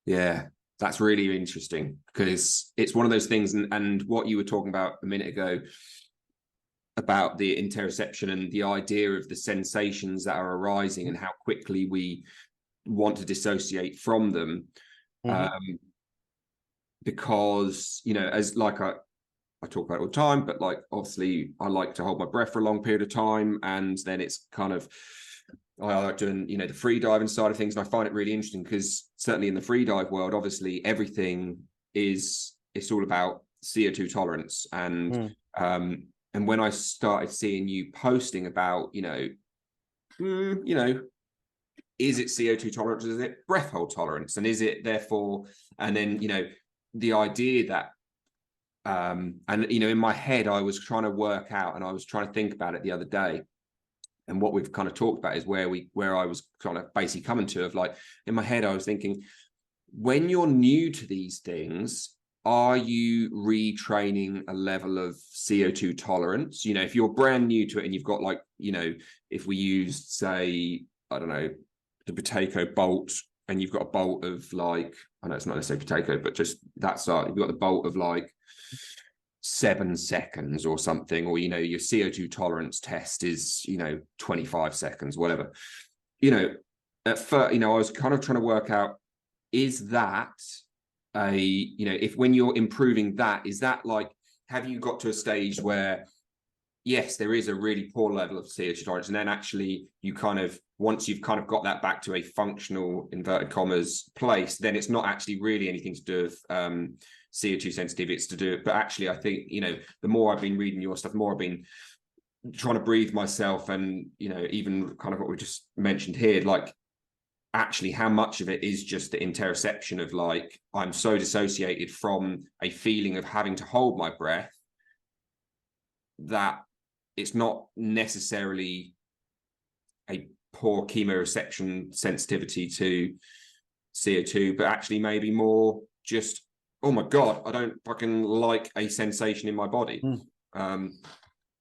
Yeah, that's really interesting, because it's one of those things, and what you were talking about a minute ago about the interoception and the idea of the sensations that are arising and how quickly we want to dissociate from them. Because, as like I talk about it all the time, but like obviously I like to hold my breath for a long period of time, and then it's kind of, I like doing the free diving side of things, and I find it really interesting because certainly in the free dive world, obviously everything it's all about CO2 tolerance. And when I started seeing you posting about is it CO2 tolerance, is it breath hold tolerance, and is it therefore, and then the idea that in my head I was trying to work out, and I was trying to think about it the other day, and what we've kind of talked about is where I was kind of basically coming to, of like, in my head I was thinking, when you're new to these things, are you retraining a level of CO2 tolerance? If you're brand new to it and you've got like, if we used, say, I don't know, the potato bolt, and you've got a bolt of like, I know it's not necessarily potato, but just that side, you've got the bolt of like 7 seconds or something, or, your CO2 tolerance test is, 25 seconds, whatever. At first, I was kind of trying to work out, is that if when you're improving that, is that like, have you got to a stage where, yes, there is a really poor level of CO2 tolerance, and then actually you kind of, once you've kind of got that back to a functional, inverted commas, place, then it's not actually really anything to do with CO2 sensitivity, it's to do it. But actually, I think, the more I've been reading your stuff, the more I've been trying to breathe myself, and, even kind of what we just mentioned here, like, actually how much of it is just the interoception of like, I'm so dissociated from a feeling of having to hold my breath that it's not necessarily a poor chemoreception sensitivity to CO2, but actually maybe more just, oh my God, I don't fucking like a sensation in my body.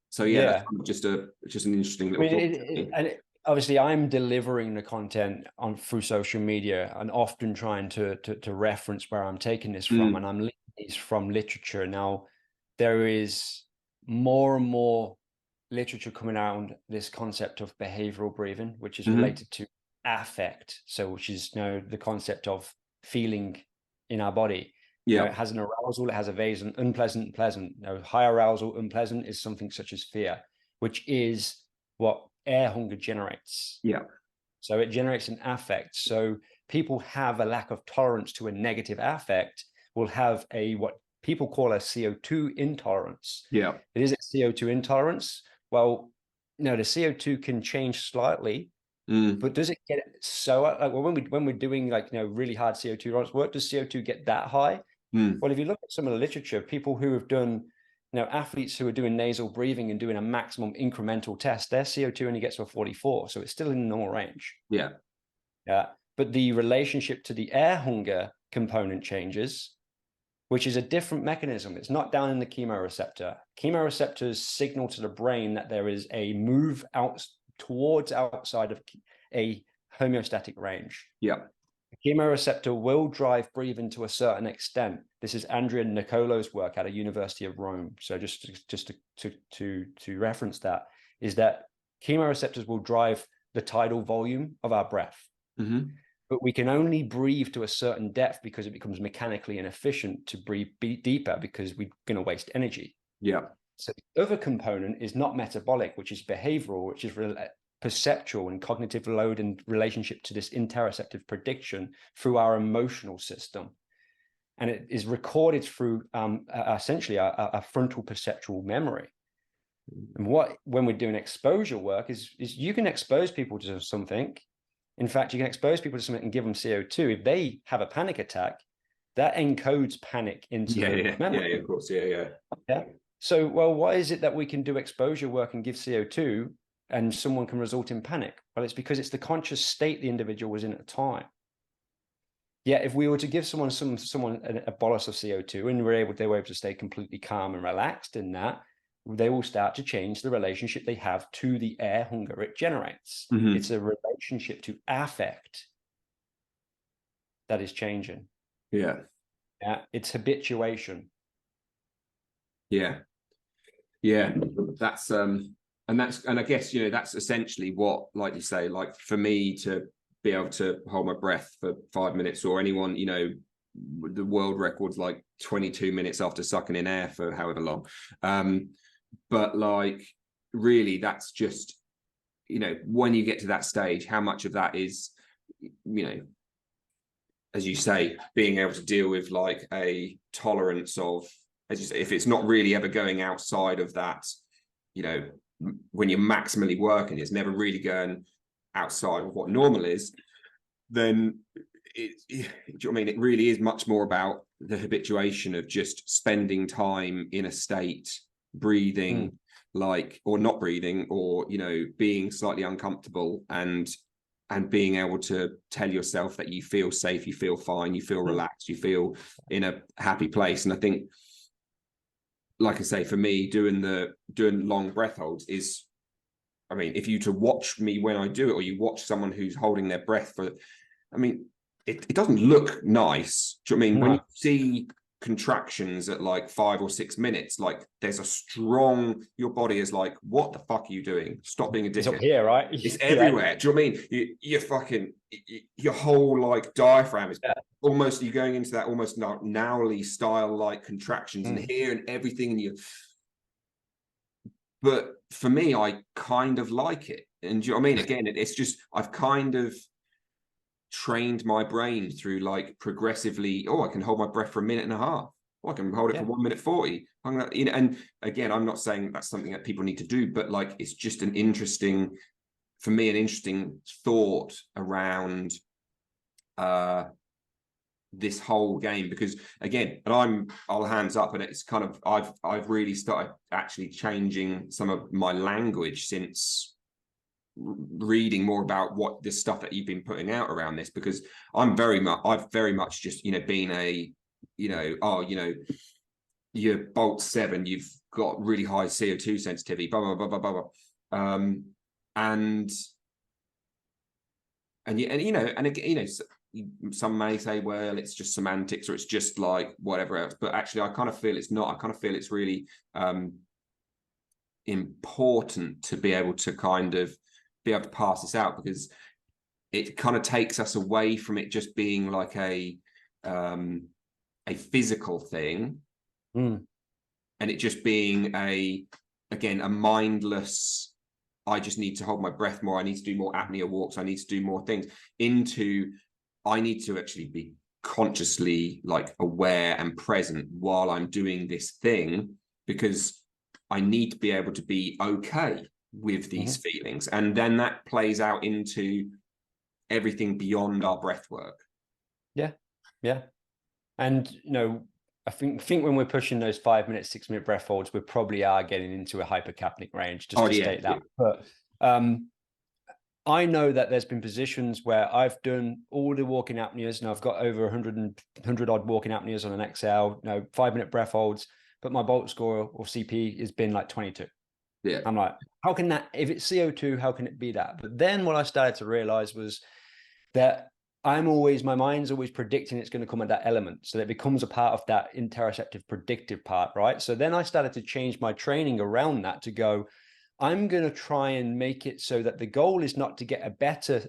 So yeah, that's kind of just an interesting little thought. And obviously I'm delivering the content through social media and often trying to reference where I'm taking this from, and I'm linking these from literature. Now, there is more and more literature coming around this concept of behavioral breathing, which is related to affect. So, which is, you know, the concept of feeling in our body. Yeah. You know, it has an arousal, it has a vason, unpleasant, pleasant. You know, high arousal, unpleasant is something such as fear, which is what air hunger generates. Yeah. So it generates an affect. So people have a lack of tolerance to a negative affect will have a what people call a CO2 intolerance. Yeah. It is a CO2 intolerance. Well, no, the CO2 can change slightly, but does it get so like, well, when we're doing like, you know, really hard CO2 tolerance work, does CO2 get that high? Well, if you look at some of the literature, people who have done, you know, athletes who are doing nasal breathing and doing a maximum incremental test, their CO2 only gets to a 44. So it's still in the normal range. Yeah. Yeah. But the relationship to the air hunger component changes, which is a different mechanism. It's not down in the chemoreceptor. Chemoreceptors signal to the brain that there is a move out towards outside of a homeostatic range. Yeah. The chemoreceptor will drive breathing to a certain extent. This is Andrea Nicolo's work at a University of Rome. So just to reference that, is that chemoreceptors will drive the tidal volume of our breath. But we can only breathe to a certain depth because it becomes mechanically inefficient to breathe deeper because we're going to waste energy. Yeah. So the other component is not metabolic, which is behavioral, which is perceptual and cognitive load in relationship to this interoceptive prediction through our emotional system. And it is recorded through essentially a frontal perceptual memory. And when we're doing exposure work is you can expose people to something. In fact, you can expose people to something and give them CO2. If they have a panic attack, that encodes panic into the memory. Yeah, of course. Yeah. So, well, why is it that we can do exposure work and give CO2 and someone can result in panic? Well, it's because it's the conscious state the individual was in at the time. Yeah, if we were to give someone a bolus of CO2 and they were able to stay completely calm and relaxed in that, they will start to change the relationship they have to the air hunger it generates. It's a relationship to affect that is changing. Yeah. It's habituation. Yeah. That's and I guess, you know, that's essentially what, like you say, like for me to be able to hold my breath for 5 minutes, or anyone, you know, the world record's like 22 minutes after sucking in air for however long. But like, really, that's just, you know, when you get to that stage, how much of that is, you know, as you say, being able to deal with like a tolerance of, as you say, if it's not really ever going outside of that, you know, when you're maximally working, it's never really going outside of what normal is, then do you know what I mean? It really is much more about the habituation of just spending time in a state, breathing like, or not breathing, or, you know, being slightly uncomfortable and being able to tell yourself that you feel safe, you feel fine, you feel relaxed, you feel in a happy place. And I think, like I say, for me, doing long breath holds is, I mean, if you to watch me when I do it, or you watch someone who's holding their breath for, I mean, it doesn't look nice. Do you know what I mean? When you see contractions at like 5 or 6 minutes, like there's a strong, your body is like, what the fuck are you doing? Stop being a dickhead. It's up here, right? It's everywhere. Do you know what I mean? You're fucking, your whole like diaphragm is almost, you're going into that almost Nowley style like contractions in here and everything, and you. But for me, I kind of like it. And do you know what I mean? Again, it's just, I've kind of trained my brain through like progressively, I can hold my breath for 1.5 minutes. I can hold it for 1:40. You know, and again, I'm not saying that's something that people need to do, but like, it's just an interesting thought around this whole game, because again, and I'll hands up, and it's kind of I've really started actually changing some of my language since reading more about what this stuff that you've been putting out around this, because I've very much just been a your Bolt 7, you've got really high CO2 sensitivity, blah blah blah blah blah blah. And again, some may say, well, it's just semantics, or it's just like whatever else, but actually I kind of feel it's not. I kind of feel it's really important to be able to pass this out, because it kind of takes us away from it just being like a physical thing, and it just being a mindless, I just need to hold my breath more, I need to do more apnea walks, I need to do more things, into I need to actually be consciously like aware and present while I'm doing this thing, because I need to be able to be okay with these feelings. And then that plays out into everything beyond our breath work. Yeah. And I think when we're pushing those 5 minute, 6 minute breath holds, we probably are getting into a hypercapnic range, just to state that. But I know that there's been positions where I've done all the walking apneas, and I've got over 100 odd walking apneas on an exhale, 5 minute breath holds, but my Bolt score or CP has been like 22. Yeah. I'm like, how can that, if it's CO2, how can it be that? But then what I started to realize was that my mind's always predicting it's going to come at that element. So that it becomes a part of that interoceptive predictive part, right? So then I started to change my training around that to go, I'm going to try and make it so that the goal is not to get a better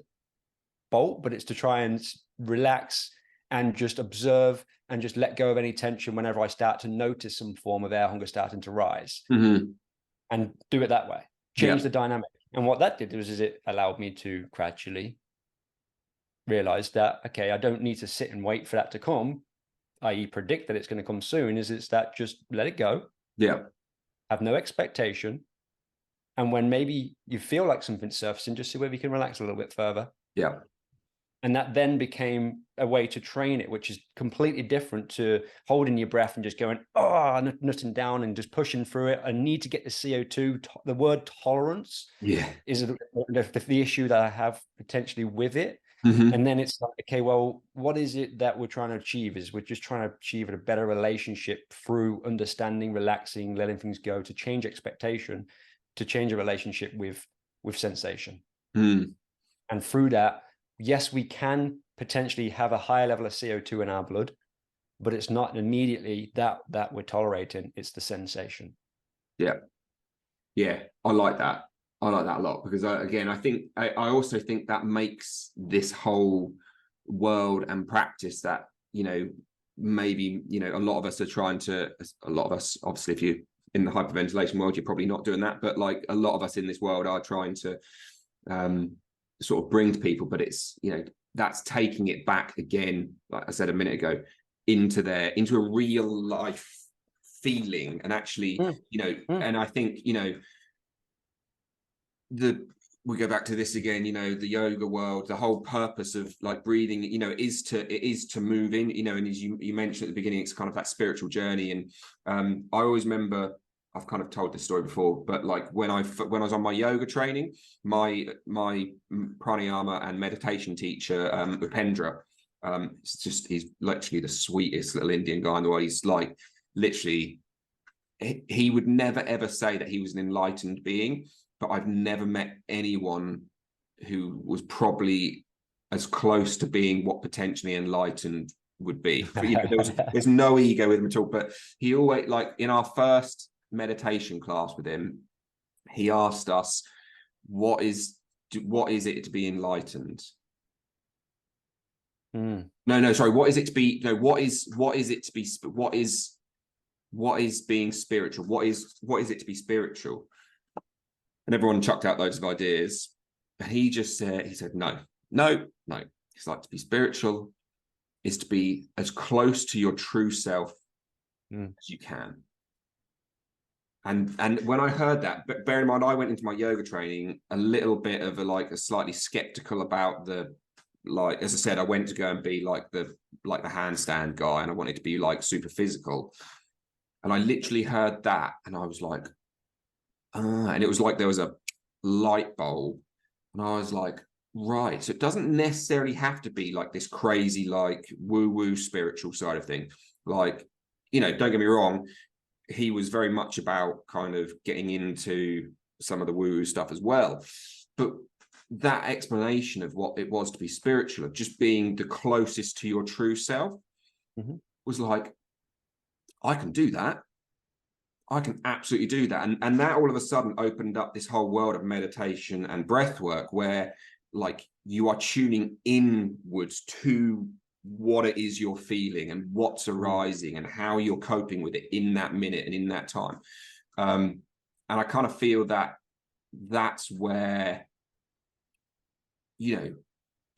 Bolt, but it's to try and relax and just observe and just let go of any tension whenever I start to notice some form of air hunger starting to rise, and do it that way, change the dynamic. And what that did was it allowed me to gradually realize that, okay, I don't need to sit and wait for that to come, i.e. predict that it's going to come soon. It's that just let it go. Yeah. Have no expectation. And when maybe you feel like something's surfacing, just see whether you can relax a little bit further. Yeah. And that then became a way to train it, which is completely different to holding your breath and just going, nutting down and just pushing through it. I need to get the CO2. The word tolerance is the issue that I have potentially with it. And then it's like, okay, well, what is it that we're trying to achieve? We're just trying to achieve a better relationship through understanding, relaxing, letting things go, to change expectation, to change a relationship with sensation. And through that, yes, we can potentially have a higher level of CO2 in our blood, but it's not immediately that we're tolerating, it's the sensation. Yeah, I like that. I like that a lot, because I also think that makes this whole world and practice that, maybe, a lot of us, obviously, if you're in the hyperventilation world, you're probably not doing that, but like a lot of us in this world are trying to sort of bring to people, but it's, that's taking it back again, like I said a minute ago, into a real life feeling. And actually, and I think, we go back to this again, the yoga world, the whole purpose of like breathing, is to move in, and as you mentioned at the beginning, it's kind of that spiritual journey. And I always remember, I've kind of told this story before, but like when I was on my yoga training, my pranayama and meditation teacher, Upendra, he's literally the sweetest little Indian guy in the world. He's like, literally, he would never ever say that he was an enlightened being, but I've never met anyone who was probably as close to being what potentially enlightened would be. But, there's no ego with him at all. But he always, like in our first meditation class with him, he asked us, what is it to be enlightened? What is it to be being spiritual? What is it to be spiritual? And everyone chucked out loads of ideas. And he said, no. It's like, to be spiritual is to be as close to your true self as you can. And when I heard that, but bear in mind, I went into my yoga training a little bit of a slightly skeptical about as I said, I went to go and be like the like the handstand guy and I wanted to be like super physical. And I literally heard that and I was like, and it was like there was a light bulb. And I was like, right. So it doesn't necessarily have to be like this crazy, like woo-woo spiritual side of thing. Like, you know, don't get me wrong, he was very much about kind of getting into some of the woo-woo stuff as well. But that explanation of what it was to be spiritual, of just being the closest to your true self, was like, I can do that. I can absolutely do that. And that all of a sudden opened up this whole world of meditation and breath work where like you are tuning inwards to what it is you're feeling and what's arising and how you're coping with it in that minute and in that time. And I kind of feel that that's where, you know,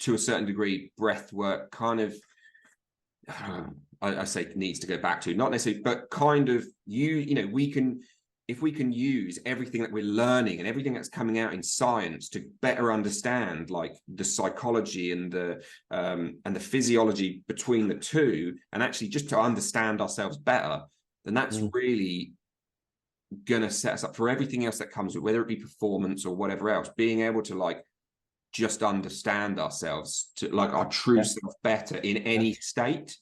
to a certain degree, breath work kind of, I say needs to go back to, not necessarily, but kind of you know, if we can use everything that we're learning and everything that's coming out in science to better understand like the psychology and the physiology between the two, and actually just to understand ourselves better, then that's really gonna set us up for everything else that comes with, whether it be performance or whatever else, being able to like just understand ourselves to like our true self better in any state.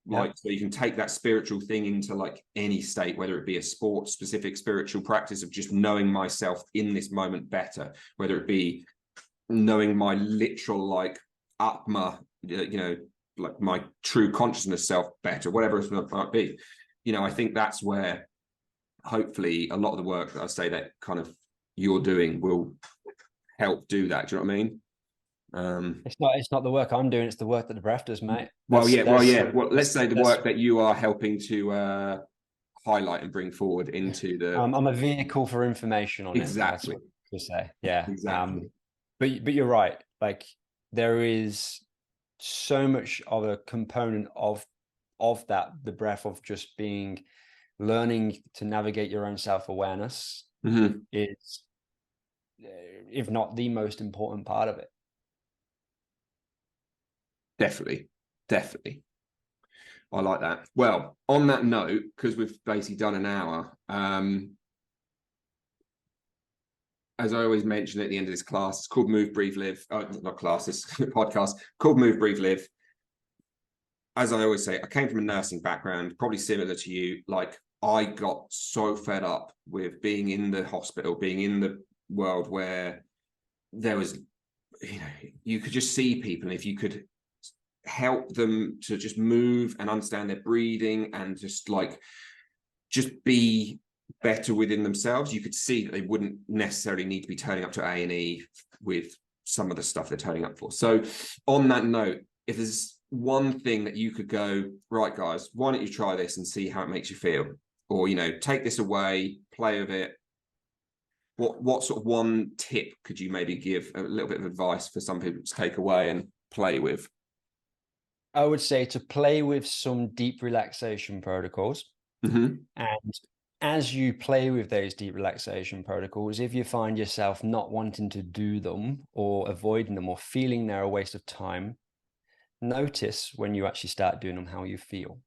Like, so you can take that spiritual thing into like any state, whether it be a sport specific spiritual practice of just knowing myself in this moment better, whether it be knowing my literal like atma, you know, like my true consciousness self better, whatever it might be. You know, I think that's where hopefully a lot of the work that I say that kind of you're doing will help do that. Do you know what I mean? It's not the work I'm doing, it's the work that the breath does, mate. Well, let's say the work that you are helping to highlight and bring forward into the I'm a vehicle for information on exactly. it. That's what to say. Yeah. Exactly. But you're right. Like there is so much of a component of that, the breath, of just being learning to navigate your own self-awareness is, if not the most important part of it. Definitely. I like that. Well, on that note, because we've basically done an hour, as I always mention at the end of this class, it's called Move, Breathe, Live. Not class, this podcast called Move, Breathe, Live. As I always say, I came from a nursing background, probably similar to you. Like I got so fed up with being in the hospital, being in the world where there was, you know, you could just see people, and if you could help them to just move and understand their breathing and just be better within themselves, you could see that they wouldn't necessarily need to be turning up to A&E with some of the stuff they're turning up for. So on that note, if there's one thing that you could go, right guys, why don't you try this and see how it makes you feel, or, you know, take this away, play with it, what sort of one tip could you maybe give, a little bit of advice for some people to take away and play with? I would say to play with some deep relaxation protocols. And as you play with those deep relaxation protocols, if you find yourself not wanting to do them or avoiding them or feeling they're a waste of time, notice when you actually start doing them how you feel.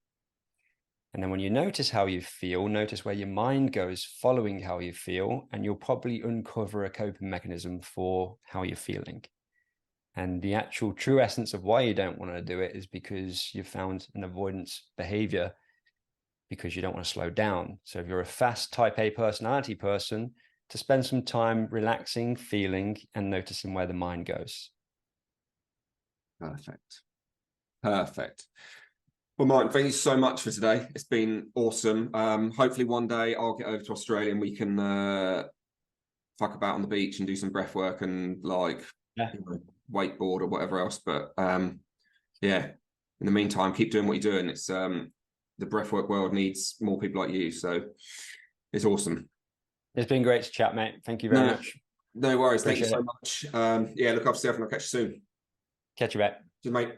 And then when you notice how you feel, notice where your mind goes following how you feel, and you'll probably uncover a coping mechanism for how you're feeling. And the actual true essence of why you don't want to do it is because you've found an avoidance behavior because you don't want to slow down. So if you're a fast type A personality person, to spend some time relaxing, feeling, and noticing where the mind goes. Perfect. Well, Martin, thank you so much for today. It's been awesome. Hopefully one day I'll get over to Australia and we can fuck about on the beach and do some breath work and like you know, wakeboard or whatever else. But in the meantime, keep doing what you're doing. It's the breathwork world needs more people like you, so it's awesome. It's been great to chat, mate. Thank you very much. No worries. Appreciate Thank you so much. Look after yourself and I'll catch you soon. Catch you back. Cheers, mate.